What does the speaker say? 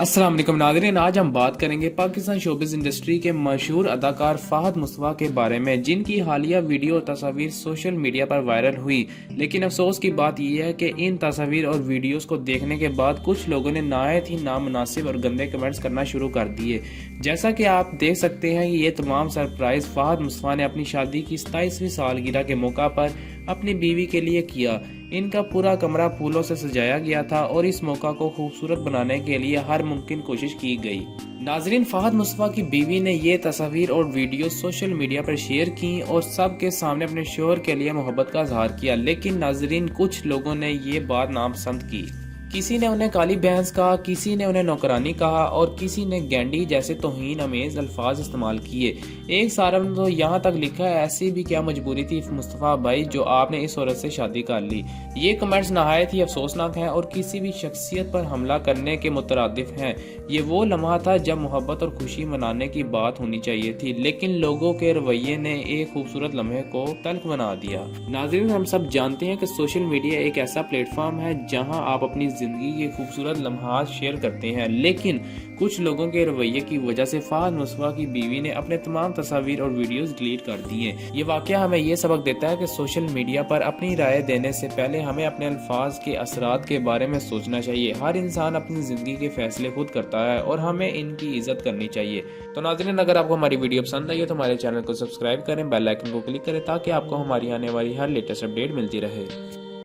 अस्सलाम वालेकुम नाज़रीन, आज हम बात करेंगे पाकिस्तान शोबिज़ इंडस्ट्री के मशहूर अदाकार फ़ाहद मुस्तफ़ा के बारे में, जिनकी हालिया वीडियो और तस्वीर सोशल मीडिया पर वायरल हुई। लेकिन अफसोस की बात यह है कि इन तस्वीर और वीडियोस को देखने के बाद कुछ लोगों ने नहायत ही नामुनासिब और गंदे कमेंट्स करना शुरू कर दिए। जैसा कि आप देख सकते हैं, ये तमाम सरप्राइज फ़ाहद मुस्तफ़ा ने अपनी शादी की 27वीं सालगिरह के मौका पर अपनी बीवी के लिए किया। इनका पूरा कमरा फूलों से सजाया गया था और इस मौका को खूबसूरत बनाने के लिए हर मुमकिन कोशिश की गई। नाजरीन, फ़ाहद मुस्तफ़ा की बीवी ने ये तस्वीर और वीडियो सोशल मीडिया पर शेयर की और सबके सामने अपने शोहर के लिए मोहब्बत का इजहार किया। लेकिन नाजरीन, कुछ लोगों ने ये बात नापसंद की। किसी ने उन्हें काली भैंस कहा, किसी ने उन्हें नौकरानी कहा और किसी ने गैंडी जैसे तौहीन अमेज अल्फाज इस्तेमाल किए। एक सारा ने तो यहाँ तक लिखा है, ऐसी भी क्या मजबूरी थी मुस्तफ़ा भाई जो आपने इस औरत से शादी कर ली। ये कमेंट्स नहायत ही अफसोसनाक हैं और किसी भी शख्सियत पर हमला करने के मुतरादिफ हैं। ये वो लम्हा था जब मोहब्बत और खुशी मनाने की बात होनी चाहिए थी, लेकिन लोगों के रवैये ने एक खूबसूरत लम्हे को तल्ख बना दिया। नाज़रीन, हम सब जानते हैं कि सोशल मीडिया एक ऐसा प्लेटफॉर्म है जहां आप अपनी जिंदगी के खूबसूरत लम्हात शेयर करते हैं, लेकिन कुछ लोगों के रवैये की वजह से फ़ाहद मुस्तफ़ा की बीवी ने अपने तमाम तस्वीर और वीडियोस डिलीट कर दिए। ये वाक़या हमें ये सबक देता है कि सोशल मीडिया पर अपनी राय देने से पहले हमें अपने अल्फाज के असरात के बारे में सोचना चाहिए। हर इंसान अपनी ज़िंदगी के फैसले खुद करता है और हमें इनकी इज्जत करनी चाहिए। तो नाज़रीन, अगर आपको हमारी वीडियो पसंद आई है तो हमारे चैनल को सब्सक्राइब करें, बेल आइकन को क्लिक करें ताकि आपको हमारी आने वाली हर लेटेस्ट अपडेट मिलती रहे।